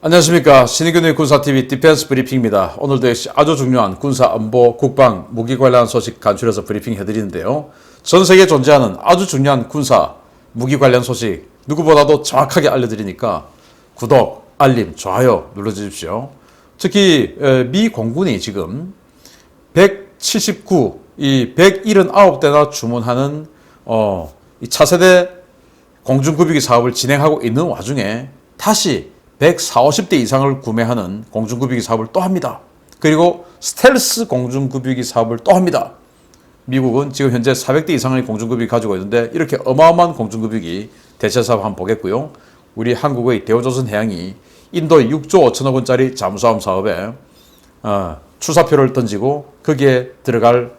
안녕하십니까. 신의균의 군사TV 디펜스 브리핑입니다. 오늘도 역시 아주 중요한 군사 안보, 국방, 무기 관련 소식 간추려서 브리핑 해드리는데요. 전 세계에 존재하는 아주 중요한 군사, 무기 관련 소식 누구보다도 정확하게 알려드리니까 구독, 알림, 좋아요 눌러주십시오. 특히 미 공군이 지금 179, 이 179대나 주문하는 이 차세대 공중급유기 사업을 진행하고 있는 와중에 다시 140, 50대 이상을 구매하는 공중급유기 사업을 또 합니다. 그리고 스텔스 공중급유기 사업을 또 합니다. 미국은 지금 현재 400대 이상의 공중급유기 가지고 있는데 이렇게 어마어마한 공중급유기 대체 사업 한번 보겠고요. 우리 한국의 대우조선해양이 인도의 6조 5천억 원짜리 잠수함 사업에 출사표를 던지고 거기에 들어갈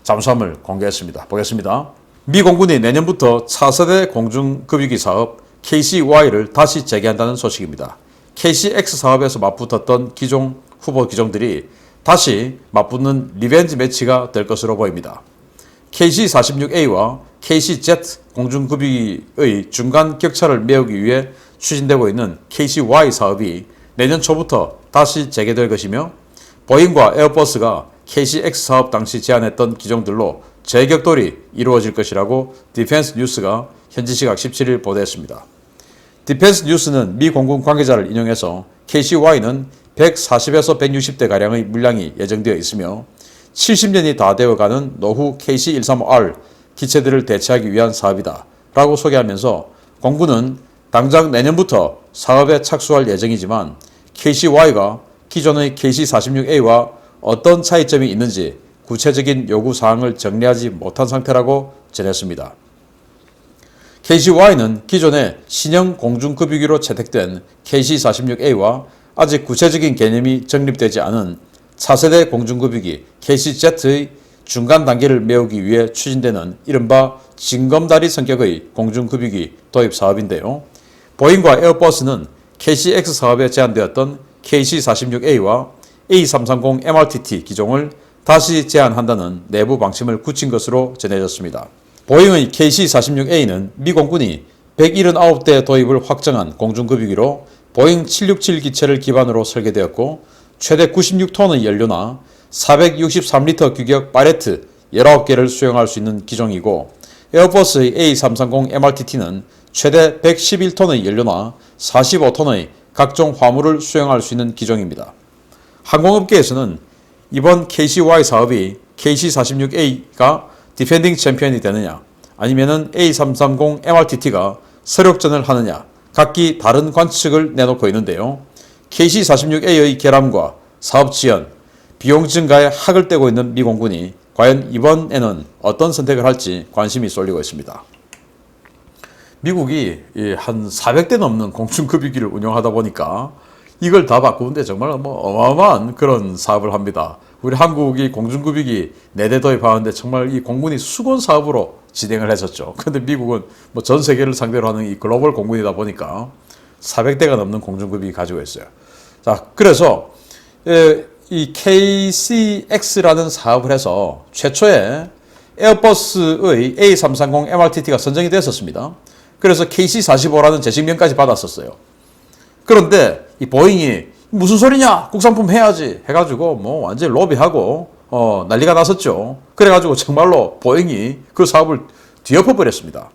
잠수함을 공개했습니다. 보겠습니다. 미 공군이 내년부터 차세대 공중급유기 사업 KC-Y를 다시 재개한다는 소식입니다. KC-X 사업에서 맞붙었던 기종 후보 기종들이 다시 맞붙는 리벤지 매치가 될 것으로 보입니다. KC-46A와 KC-Z 공중급유기의 중간 격차를 메우기 위해 추진되고 있는 KC-Y 사업이 내년 초부터 다시 재개될 것이며 보잉과 에어버스가 KC-X 사업 당시 제안했던 기종들로 재격돌이 이루어질 것이라고 디펜스 뉴스가 현지 시각 17일 보도했습니다. 디펜스 뉴스는 미 공군 관계자를 인용해서 KC-Y는 140에서 160대가량의 물량이 예정되어 있으며 70년이 다 되어가는 노후 KC-135R 기체들을 대체하기 위한 사업이다 라고 소개하면서 공군은 당장 내년부터 사업에 착수할 예정이지만 KC-Y가 기존의 KC-46A와 어떤 차이점이 있는지 구체적인 요구사항을 정리하지 못한 상태라고 전했습니다. KC-Y는 기존의 신형 공중급유기로 채택된 KC-46A와 아직 구체적인 개념이 정립되지 않은 차세대 공중급유기 KC-Z의 중간 단계를 메우기 위해 추진되는 이른바 징검다리 성격의 공중급유기 도입 사업인데요. 보잉과 에어버스는 KC-X 사업에 제안되었던 KC-46A와 A330 MRTT 기종을 다시 제안한다는 내부 방침을 굳힌 것으로 전해졌습니다. 보잉의 KC-46A는 미 공군이 179대 도입을 확정한 공중급유기로 보잉 767 기체를 기반으로 설계되었고 최대 96톤의 연료나 463리터 규격 팔레트 19개를 수용할 수 있는 기종이고 에어버스의 A330 MRTT는 최대 111톤의 연료나 45톤의 각종 화물을 수용할 수 있는 기종입니다. 항공업계에서는 이번 KC-Y 사업이 KC-46A가 디펜딩 챔피언이 되느냐 아니면은 A330 MRTT가 서력전을 하느냐 각기 다른 관측을 내놓고 있는데요. KC-46A의 결함과 사업 지연, 비용 증가에 학을 떼고 있는 미 공군이 과연 이번에는 어떤 선택을 할지 관심이 쏠리고 있습니다. 미국이 한 400대 넘는 공중급유기를 운영하다 보니까 이걸 다 바꾸는데 정말 어마어마한 그런 사업을 합니다. 우리 한국이 공중급유기 4대 도입하는데 정말 이 공군이 수건 사업으로 진행을 했었죠. 근데 미국은 전 세계를 상대로 하는 이 글로벌 공군이다 보니까 400대가 넘는 공중급유기 가지고 있어요. 자, 그래서 이 KC-X라는 사업을 해서 최초에 에어버스의 A330 MRTT가 선정이 됐었습니다. 그래서 KC-45라는 제식명까지 받았었어요. 그런데 이 보잉이 무슨 소리냐 국산품 해야지 해가지고 완전히 로비하고 난리가 났었죠. 그래가지고 정말로 보잉이 그 사업을 뒤엎어버렸습니다.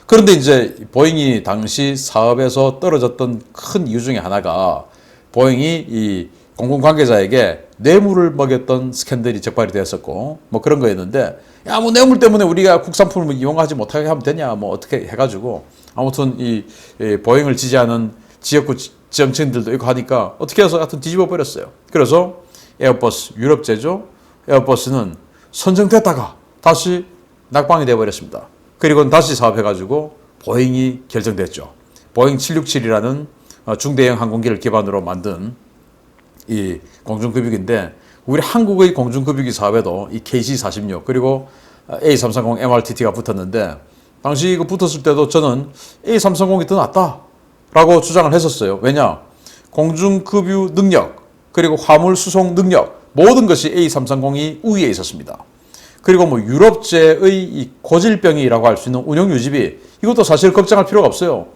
그런데 이제 보잉이 당시 사업에서 떨어졌던 큰 이유 중에 하나가 보잉이 이 공군 관계자에게 뇌물을 먹였던 스캔들이 적발이 되었었고 그런 거였는데 야 뇌물 때문에 우리가 국산품을 이용하지 못하게 하면 되냐 어떻게 해가지고 아무튼 이 보잉을 지지하는 지역구 정치인들도 있고 하니까 어떻게 해서 하여튼 뒤집어 버렸어요. 그래서 에어버스 유럽제조 에어버스는 선정됐다가 다시 낙방이 되어버렸습니다. 그리고 다시 사업해가지고 보잉이 결정됐죠. 보잉 767이라는 중대형 항공기를 기반으로 만든 이 공중급유기인데 우리 한국의 공중급유기 사업에도 이 KC-46 그리고 A330 MRTT가 붙었는데 당시 이거 붙었을 때도 저는 A330이 더 낫다 라고 주장을 했었어요. 왜냐? 공중급유 능력 그리고 화물 수송 능력 모든 것이 A330이 우위에 있었습니다. 그리고 유럽제의 이 고질병이라고 할 수 있는 운영 유지비 이것도 사실 걱정할 필요가 없어요.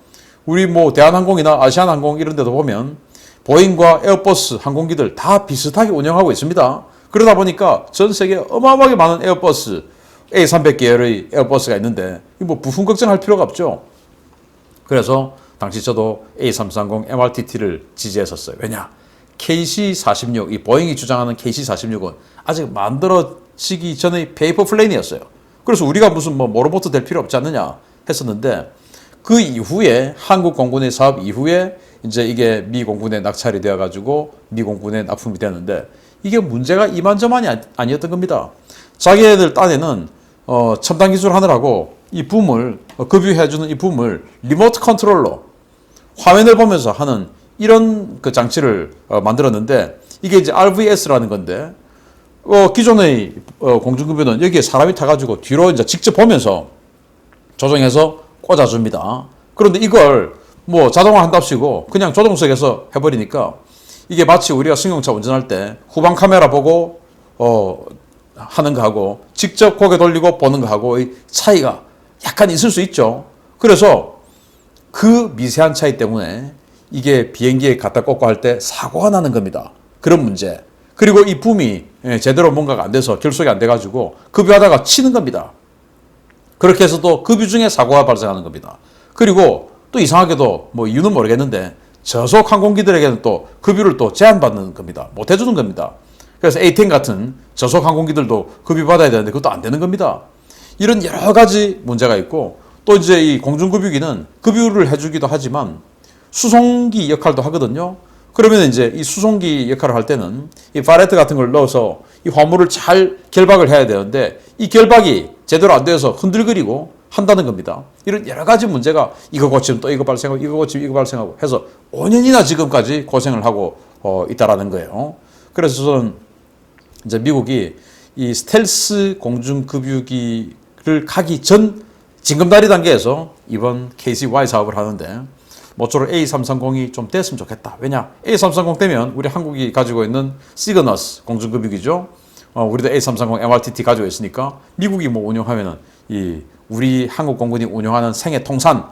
우리 뭐 대한항공이나 아시아나항공 이런 데도 보면 보잉과 에어버스 항공기들 다 비슷하게 운영하고 있습니다. 그러다 보니까 전 세계에 어마어마하게 많은 에어버스, A300 계열의 에어버스가 있는데 뭐 부품 걱정할 필요가 없죠. 그래서 당시 저도 A330 MRTT를 지지했었어요. 왜냐? KC-46, 이 보잉이 주장하는 KC-46은 아직 만들어지기 전의 페이퍼 플레인이었어요. 그래서 우리가 무슨 뭐 모로보트 될 필요 없지 않느냐 했었는데 그 이후에 한국 공군의 사업 이후에 이제 이게 미 공군에 낙찰이 되어가지고 미 공군에 납품이 되었는데 이게 문제가 이만저만이 아니었던 겁니다. 자기네들 딴에는 첨단 기술 하느라고 이 붐을 급유해주는 이 붐을 리모트 컨트롤러 화면을 보면서 하는 이런 그 장치를 만들었는데 이게 이제 RVS라는 건데 기존의 공중급유는 여기에 사람이 타가지고 뒤로 이제 직접 보면서 조정해서 꽂아줍니다. 그런데 이걸 뭐 자동화 한답시고 그냥 조종석에서 해버리니까 이게 마치 우리가 승용차 운전할 때 후방 카메라 보고 하는 거하고 직접 고개 돌리고 보는 거하고의 차이가 약간 있을 수 있죠. 그래서 그 미세한 차이 때문에 이게 비행기에 갖다 꽂고 할 때 사고가 나는 겁니다. 그런 문제. 그리고 이 붐이 제대로 뭔가가 안 돼서 결속이 안 돼가지고 급유하다가 치는 겁니다. 그렇게 해서 또 급유 중에 사고가 발생하는 겁니다. 그리고 또 이상하게도 뭐 이유는 모르겠는데 저속 항공기들에게는 또 급유를 또 제한받는 겁니다. 못 해주는 겁니다. 그래서 A10 같은 저속 항공기들도 급유 받아야 되는데 그것도 안 되는 겁니다. 이런 여러 가지 문제가 있고 또 이제 이 공중급유기는 급유를 해주기도 하지만 수송기 역할도 하거든요. 그러면 이제 이 수송기 역할을 할 때는 이 파레트 같은 걸 넣어서 이 화물을 잘 결박을 해야 되는데 이 결박이 제대로 안 돼서 흔들거리고 한다는 겁니다. 이런 여러 가지 문제가 이거 고치면 또 이거 발생하고 이거 고치면 이거 발생하고 해서 5년이나 지금까지 고생을 하고 있다라는 거예요. 그래서 저는 이제 미국이 이 스텔스 공중급유기를 가기 전 징검다리 단계에서 이번 KC-Y 사업을 하는데 모쪼록 A330이 좀 됐으면 좋겠다. 왜냐? A330 되면 우리 한국이 가지고 있는 시그너스 공중급유기죠. 우리도 A330 MRTT 가지고 있으니까 미국이 뭐 운영하면은 이 우리 한국 공군이 운영하는 생애 통산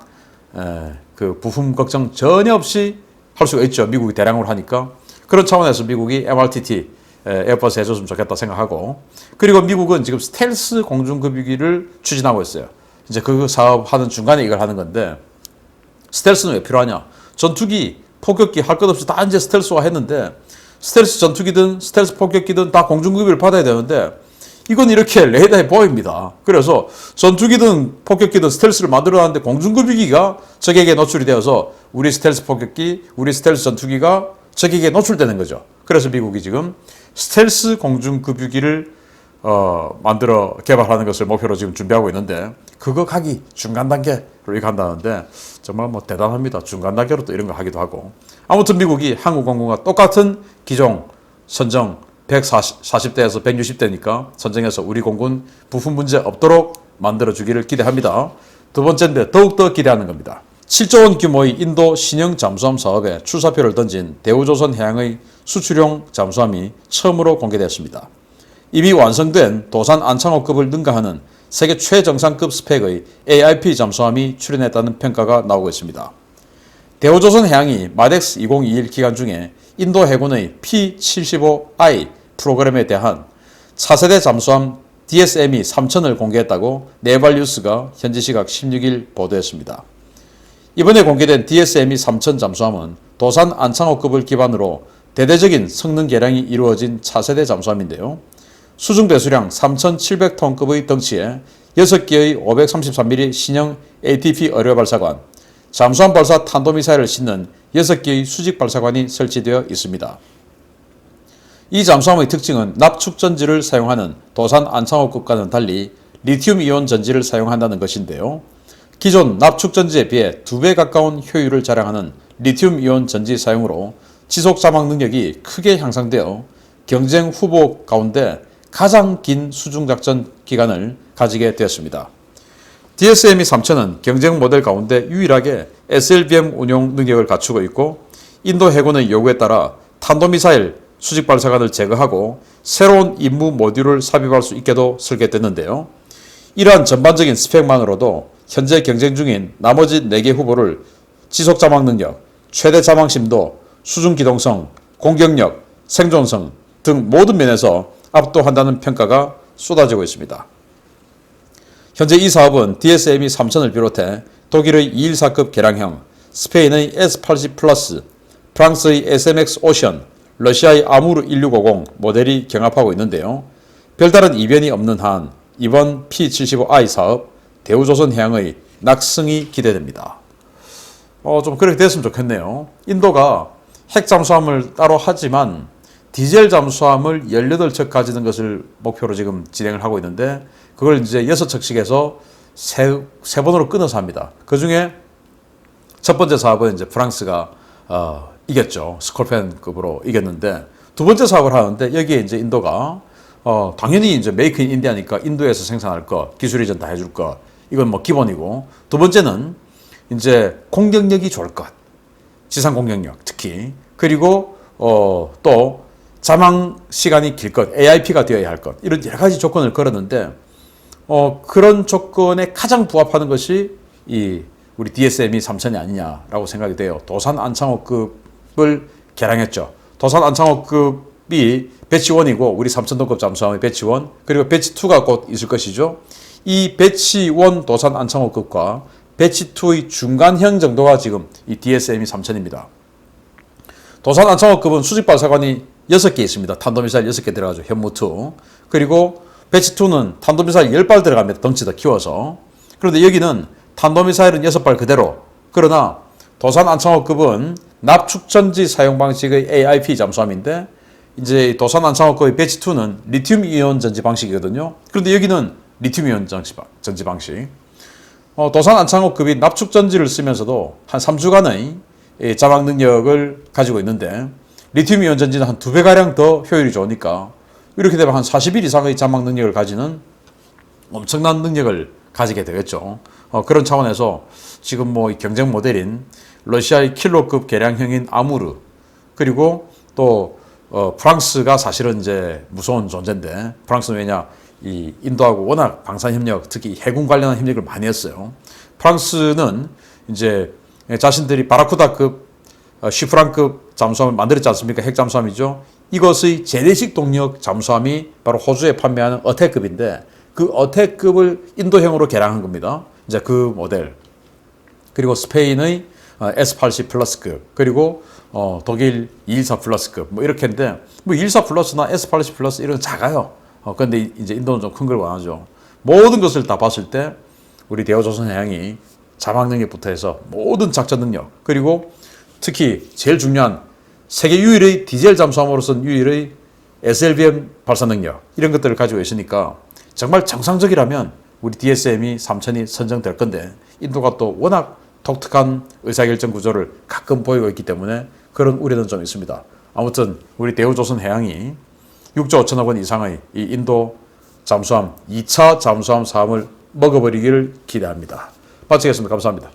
그 부품 걱정 전혀 없이 할 수가 있죠. 미국이 대량으로 하니까. 그런 차원에서 미국이 MRTT 에어버스 해줬으면 좋겠다 생각하고 그리고 미국은 지금 스텔스 공중급유기를 추진하고 있어요. 이제 그 사업하는 중간에 이걸 하는 건데 스텔스는 왜 필요하냐? 전투기, 폭격기 할 것 없이 다 이제 스텔스화 했는데 스텔스 전투기든 스텔스 폭격기든 다 공중급유를 받아야 되는데 이건 이렇게 레이더에 보입니다. 그래서 전투기든 폭격기든 스텔스를 만들어놨는데 공중급유기가 적에게 노출이 되어서 우리 스텔스 폭격기, 우리 스텔스 전투기가 적에게 노출되는 거죠. 그래서 미국이 지금 스텔스 공중급유기를 만들어 개발하는 것을 목표로 지금 준비하고 있는데 그거 가기 중간 단계로 이렇게 한다는데 정말 뭐 대단합니다. 중간 단계로 또 이런 거 하기도 하고 아무튼 미국이 한국 공군과 똑같은 기종 선정 140대에서 160대니까 선정해서 우리 공군 부품 문제 없도록 만들어주기를 기대합니다. 두 번째인데 더욱더 기대하는 겁니다. 7조 원 규모의 인도 신형 잠수함 사업에 출사표를 던진 대우조선 해양의 수출용 잠수함이 처음으로 공개됐습니다. 이미 완성된 도산 안창호급을 능가하는 세계 최정상급 스펙의 AIP 잠수함이 출현했다는 평가가 나오고 있습니다. 대우조선 해양이 마덱스 2021 기간 중에 인도 해군의 P-75I 프로그램에 대한 차세대 잠수함 DSME 3000을 공개했다고 네발뉴스가 현지 시각 16일 보도했습니다. 이번에 공개된 DSME 3000 잠수함은 도산 안창호급을 기반으로 대대적인 성능 개량이 이루어진 차세대 잠수함인데요. 수중 배수량 3,700톤급의 덩치에 6개의 533mm 신형 ATP 어뢰 발사관, 잠수함 발사 탄도미사일을 싣는 6개의 수직 발사관이 설치되어 있습니다. 이 잠수함의 특징은 납축 전지를 사용하는 도산 안창호급과는 달리 리튬 이온 전지를 사용한다는 것인데요. 기존 납축 전지에 비해 2배 가까운 효율을 자랑하는 리튬 이온 전지 사용으로 지속 자막 능력이 크게 향상되어 경쟁 후보 가운데 가장 긴 수중작전 기간을 가지게 되었습니다. DSME 3000은 경쟁 모델 가운데 유일하게 SLBM 운용 능력을 갖추고 있고 인도 해군의 요구에 따라 탄도미사일 수직 발사관을 제거하고 새로운 임무 모듈을 삽입할 수 있게도 설계됐는데요. 이러한 전반적인 스펙만으로도 현재 경쟁 중인 나머지 4개 후보를 지속 자막 능력, 최대 자막 심도, 수중 기동성, 공격력, 생존성 등 모든 면에서 압도한다는 평가가 쏟아지고 있습니다. 현재 이 사업은 DSME 3000을 비롯해 독일의 214급 개량형, 스페인의 S80 플러스, 프랑스의 SMX 오션, 러시아의 아무르 1650 모델이 경합하고 있는데요. 별다른 이변이 없는 한 이번 P75I 사업 대우조선해양의 낙승이 기대됩니다. 좀 그렇게 됐으면 좋겠네요. 인도가 핵 잠수함을 따로 하지만 디젤 잠수함을 18척 가지는 것을 목표로 지금 진행을 하고 있는데 그걸 이제 6척씩 해서 세 번으로 끊어서 합니다. 그 중에 첫 번째 사업은 이제 프랑스가 이겼죠. 스콜펜급으로 이겼는데 두 번째 사업을 하는데 여기에 이제 인도가 당연히 이제 메이크 인 인디아니까 인도에서 생산할 것, 기술 이전 다 해줄 것, 이건 뭐 기본이고, 두 번째는 이제 공격력이 좋을 것, 지상 공격력 특히, 그리고 또 자망 시간이 길 것, AIP가 되어야 할 것, 이런 여러 가지 조건을 걸었는데 그런 조건에 가장 부합하는 것이 우리 DSME 3000이 아니냐라고 생각이 돼요. 도산 안창호급을 개량했죠. 도산 안창호급이 배치 1이고 우리 3000톤급 잠수함의 배치 1, 그리고 배치 2가 곧 있을 것이죠. 이 배치 1 도산 안창호급과 배치 2의 중간형 정도가 지금 이 DSME 3000입니다. 도산 안창호급은 수직 발사관이 6개 있습니다. 탄도미사일 6개 들어가죠. 현무2. 그리고 배치 2는 탄도미사일 10발 들어갑니다. 덩치 더 키워서. 그런데 여기는 탄도미사일은 6발 그대로. 그러나 도산 안창호급은 납축전지 사용 방식의 AIP 잠수함인데 이제 도산 안창호급의 배치 2는 리튬 이온 전지 방식이거든요. 그런데 여기는 리튬 이온 전지 방식. 도산 안창호급이 납축전지를 쓰면서도 한 3주간의 자막 능력을 가지고 있는데 리튬 이온 전지는 한 2배가량 더 효율이 좋으니까 이렇게 되면 한 40일 이상의 자막 능력을 가지는 엄청난 능력을 가지게 되겠죠. 그런 차원에서 지금 뭐 경쟁 모델인 러시아의 킬로급 개량형인 아무르, 그리고 또 프랑스가 사실은 이제 무서운 존재인데, 프랑스는 왜냐, 이 인도하고 워낙 방산 협력, 특히 해군 관련한 협력을 많이 했어요. 프랑스는 이제 자신들이 바라쿠다급, 쉬프랑급 잠수함을 만들었지 않습니까? 핵 잠수함이죠. 이것의 재래식 동력 잠수함이 바로 호주에 판매하는 어택급인데 그 어택급을 인도형으로 개량한 겁니다. 이제 그 모델. 그리고 스페인의 S80 플러스급, 그리고 독일 214 플러스급, 뭐 이렇게인데 뭐 214 플러스나 S80 플러스 이런 작아요. 그런데 이제 인도는 좀 큰 걸 원하죠. 모든 것을 다 봤을 때 우리 대우조선해양이 자막 능력부터 해서 모든 작전 능력, 그리고 특히 제일 중요한 세계 유일의 디젤 잠수함으로서는 유일의 SLBM 발사 능력, 이런 것들을 가지고 있으니까 정말 정상적이라면 우리 DSME 3000이 선정될 건데 인도가 또 워낙 독특한 의사결정 구조를 가끔 보이고 있기 때문에 그런 우려는 좀 있습니다. 아무튼 우리 대우조선해양이 6조 5천억 원 이상의 이 인도 잠수함 2차 잠수함 사업을 먹어버리기를 기대합니다. 마치겠습니다. 감사합니다.